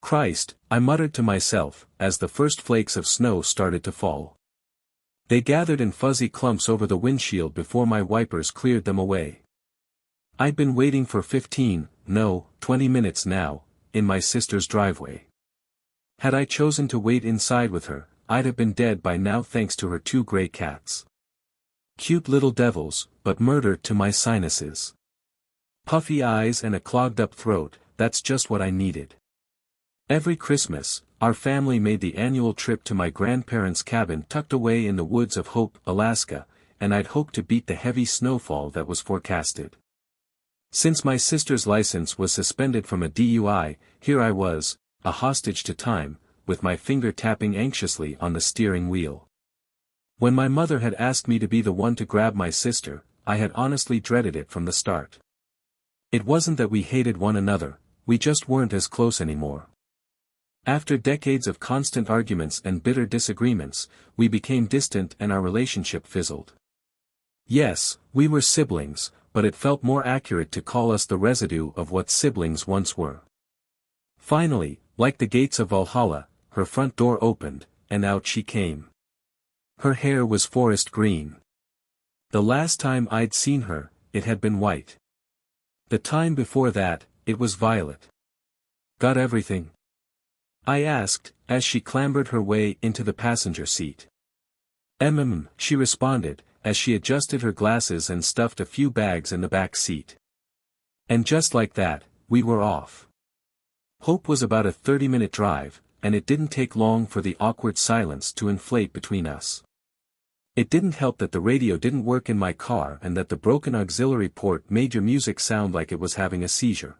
Christ, I muttered to myself, as the first flakes of snow started to fall. They gathered in fuzzy clumps over the windshield before my wipers cleared them away. I'd been waiting for 15, no, 20 minutes now, in my sister's driveway. Had I chosen to wait inside with her, I'd have been dead by now thanks to her 2 gray cats. Cute little devils, but murder to my sinuses. Puffy eyes and a clogged-up throat, that's just what I needed. Every Christmas, our family made the annual trip to my grandparents' cabin tucked away in the woods of Hope, Alaska, and I'd hoped to beat the heavy snowfall that was forecasted. Since my sister's license was suspended from a DUI, here I was, a hostage to time, with my finger tapping anxiously on the steering wheel. When my mother had asked me to be the one to grab my sister, I had honestly dreaded it from the start. It wasn't that we hated one another, we just weren't as close anymore. After decades of constant arguments and bitter disagreements, we became distant and our relationship fizzled. Yes, we were siblings, but it felt more accurate to call us the residue of what siblings once were. Finally, like the gates of Valhalla, her front door opened, and out she came. Her hair was forest green. The last time I'd seen her, it had been white. The time before that, it was violet. Got everything? I asked, as she clambered her way into the passenger seat. She responded, as she adjusted her glasses and stuffed a few bags in the back seat. And just like that, we were off. Hope was about a 30-minute drive, and it didn't take long for the awkward silence to inflate between us. It didn't help that the radio didn't work in my car and that the broken auxiliary port made your music sound like it was having a seizure.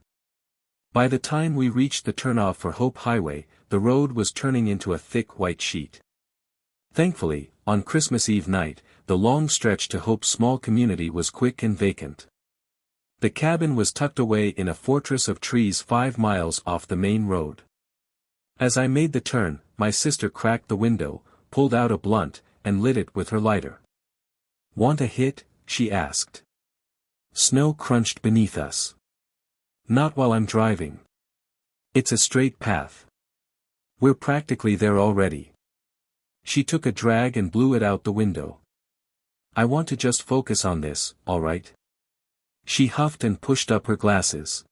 By the time we reached the turnoff for Hope Highway, the road was turning into a thick white sheet. Thankfully, on Christmas Eve night, the long stretch to Hope's small community was quick and vacant. The cabin was tucked away in a fortress of trees 5 miles off the main road. As I made the turn, my sister cracked the window, pulled out a blunt, and lit it with her lighter. "Want a hit?" she asked. Snow crunched beneath us. "Not while I'm driving. It's a straight path. We're practically there already." She took a drag and blew it out the window. "I want to just focus on this, alright?" She huffed and pushed up her glasses.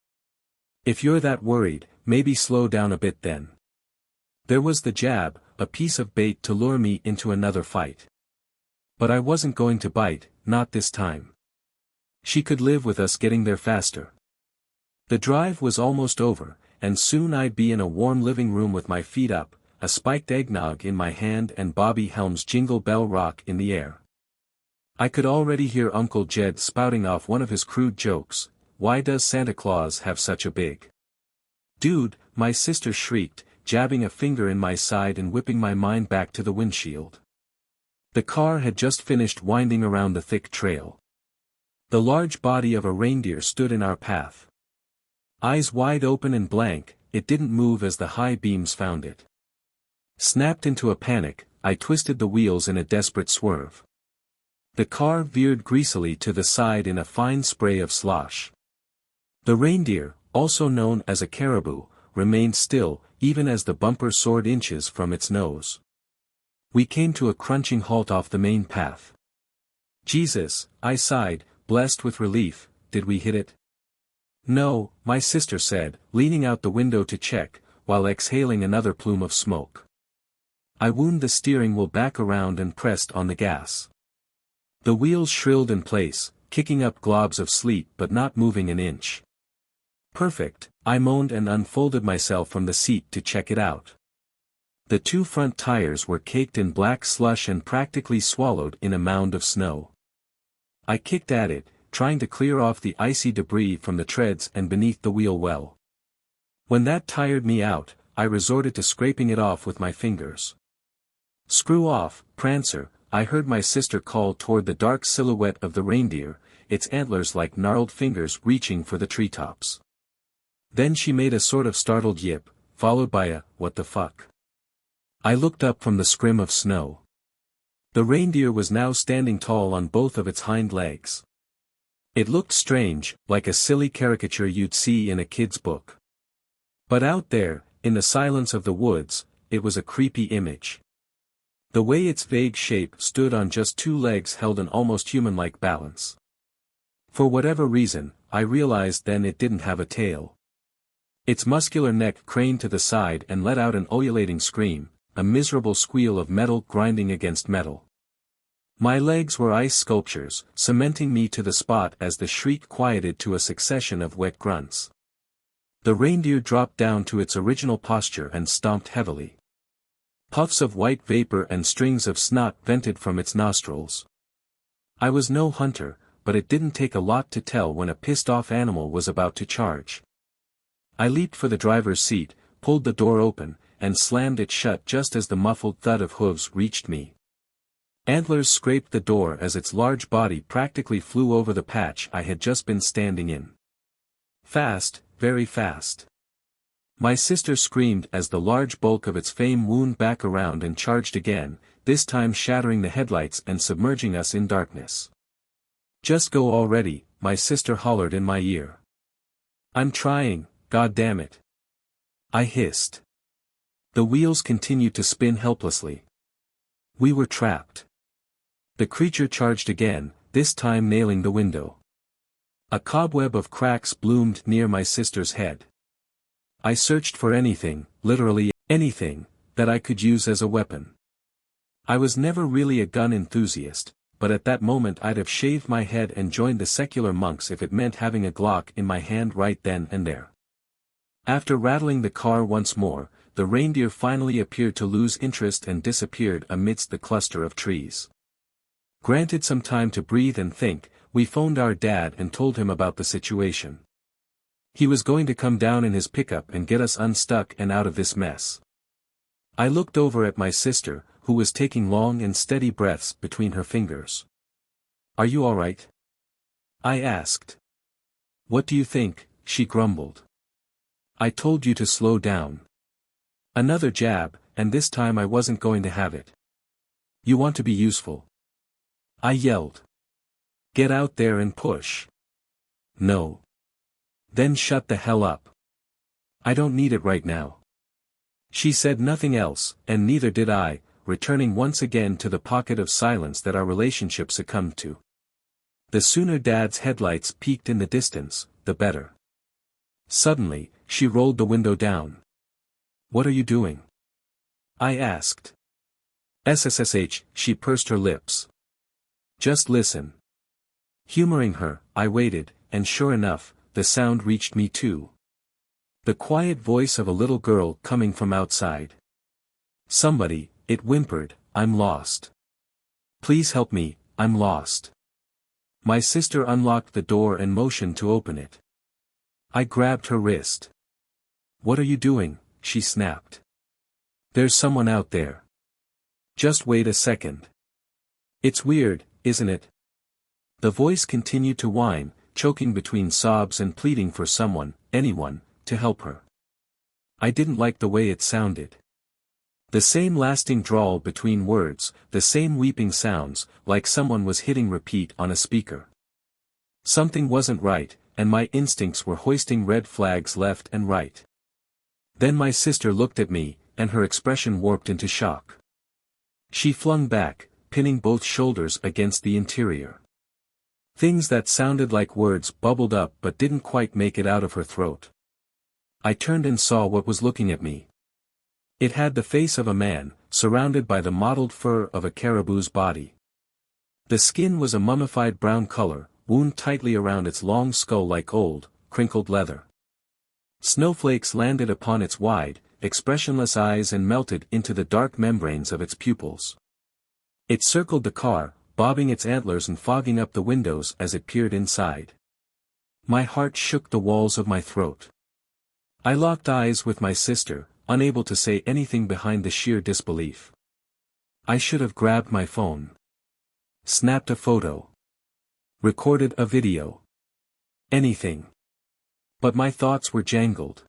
"If you're that worried, maybe slow down a bit then." There was the jab, a piece of bait to lure me into another fight. But I wasn't going to bite, not this time. She could live with us getting there faster. The drive was almost over, and soon I'd be in a warm living room with my feet up, a spiked eggnog in my hand and Bobby Helms' Jingle Bell Rock in the air. I could already hear Uncle Jed spouting off one of his crude jokes, "Why does Santa Claus have such a big dude?" my sister shrieked, jabbing a finger in my side and whipping my mind back to the windshield. The car had just finished winding around the thick trail. The large body of a reindeer stood in our path. Eyes wide open and blank, it didn't move as the high beams found it. Snapped into a panic, I twisted the wheels in a desperate swerve. The car veered greasily to the side in a fine spray of slosh. The reindeer, also known as a caribou, remained still, even as the bumper soared inches from its nose. We came to a crunching halt off the main path. "Jesus," I sighed, blessed with relief, "did we hit it?" "No," my sister said, leaning out the window to check, while exhaling another plume of smoke. I wound the steering wheel back around and pressed on the gas. The wheels shrilled in place, kicking up globs of sleet but not moving an inch. "Perfect," I moaned and unfolded myself from the seat to check it out. The 2 front tires were caked in black slush and practically swallowed in a mound of snow. I kicked at it, trying to clear off the icy debris from the treads and beneath the wheel well. When that tired me out, I resorted to scraping it off with my fingers. "Screw off, Prancer," I heard my sister call toward the dark silhouette of the reindeer, its antlers like gnarled fingers reaching for the treetops. Then she made a sort of startled yip, followed by a, "What the fuck?" I looked up from the scrim of snow. The reindeer was now standing tall on both of its hind legs. It looked strange, like a silly caricature you'd see in a kid's book. But out there, in the silence of the woods, it was a creepy image. The way its vague shape stood on just two legs held an almost human-like balance. For whatever reason, I realized then it didn't have a tail. Its muscular neck craned to the side and let out an ululating scream, a miserable squeal of metal grinding against metal. My legs were ice sculptures, cementing me to the spot as the shriek quieted to a succession of wet grunts. The reindeer dropped down to its original posture and stomped heavily. Puffs of white vapor and strings of snot vented from its nostrils. I was no hunter, but it didn't take a lot to tell when a pissed-off animal was about to charge. I leaped for the driver's seat, pulled the door open, and slammed it shut just as the muffled thud of hooves reached me. Antlers scraped the door as its large body practically flew over the patch I had just been standing in. Fast, very fast. My sister screamed as the large bulk of its frame wound back around and charged again, this time shattering the headlights and submerging us in darkness. "Just go already," my sister hollered in my ear. "I'm trying, God damn it." I hissed. The wheels continued to spin helplessly. We were trapped. The creature charged again, this time nailing the window. A cobweb of cracks bloomed near my sister's head. I searched for anything, literally anything, that I could use as a weapon. I was never really a gun enthusiast, but at that moment I'd have shaved my head and joined the secular monks if it meant having a Glock in my hand right then and there. After rattling the car once more, the reindeer finally appeared to lose interest and disappeared amidst the cluster of trees. Granted some time to breathe and think, we phoned our dad and told him about the situation. He was going to come down in his pickup and get us unstuck and out of this mess. I looked over at my sister, who was taking long and steady breaths between her fingers. "Are you all right?" I asked. "What do you think?" she grumbled. "I told you to slow down." Another jab, and this time I wasn't going to have it. "You want to be useful," I yelled. "Get out there and push." "No." "Then shut the hell up. I don't need it right now." She said nothing else, and neither did I, returning once again to the pocket of silence that our relationship succumbed to. The sooner Dad's headlights peaked in the distance, the better. Suddenly, she rolled the window down. "What are you doing?" I asked. "SSSH," she pursed her lips. "Just listen." Humoring her, I waited, and sure enough, the sound reached me too. The quiet voice of a little girl coming from outside. "Somebody," it whimpered, "I'm lost. Please help me, I'm lost." My sister unlocked the door and motioned to open it. I grabbed her wrist. "What are you doing?" she snapped. "There's someone out there. Just wait a second." "It's weird, isn't it?" The voice continued to whine, choking between sobs and pleading for someone, anyone, to help her. I didn't like the way it sounded. The same lasting drawl between words, the same weeping sounds, like someone was hitting repeat on a speaker. Something wasn't right, and my instincts were hoisting red flags left and right. Then my sister looked at me, and her expression warped into shock. She flung back, pinning both shoulders against the interior. Things that sounded like words bubbled up but didn't quite make it out of her throat. I turned and saw what was looking at me. It had the face of a man, surrounded by the mottled fur of a caribou's body. The skin was a mummified brown color, wound tightly around its long skull like old, crinkled leather. Snowflakes landed upon its wide, expressionless eyes and melted into the dark membranes of its pupils. It circled the car, bobbing its antlers and fogging up the windows as it peered inside. My heart shook the walls of my throat. I locked eyes with my sister, unable to say anything behind the sheer disbelief. I should have grabbed my phone. Snapped a photo. Recorded a video. Anything. But my thoughts were jangled.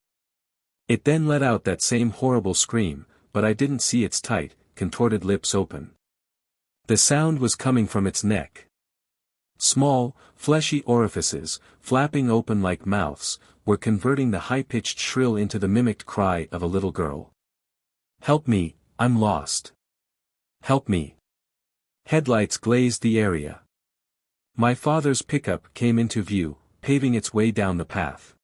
It then let out that same horrible scream, but I didn't see its tight, contorted lips open. The sound was coming from its neck. Small, fleshy orifices, flapping open like mouths, were converting the high-pitched shrill into the mimicked cry of a little girl. "Help me, I'm lost. Help me." Headlights glazed the area. My father's pickup came into view, paving its way down the path.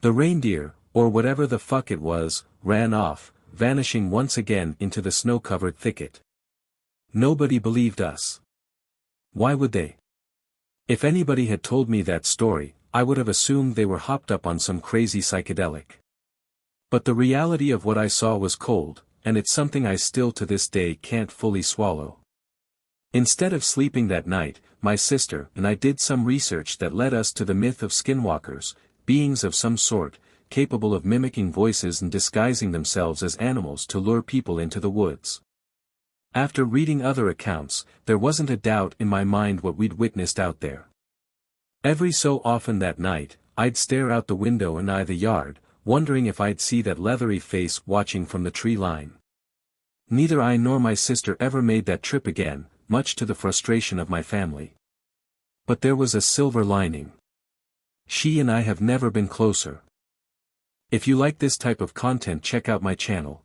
The reindeer, or whatever the fuck it was, ran off, vanishing once again into the snow-covered thicket. Nobody believed us. Why would they? If anybody had told me that story, I would have assumed they were hopped up on some crazy psychedelic. But the reality of what I saw was cold, and it's something I still to this day can't fully swallow. Instead of sleeping that night, my sister and I did some research that led us to the myth of skinwalkers, beings of some sort, capable of mimicking voices and disguising themselves as animals to lure people into the woods. After reading other accounts, there wasn't a doubt in my mind what we'd witnessed out there. Every so often that night, I'd stare out the window and eye the yard, wondering if I'd see that leathery face watching from the tree line. Neither I nor my sister ever made that trip again, much to the frustration of my family. But there was a silver lining. She and I have never been closer. If you like this type of content, check out my channel.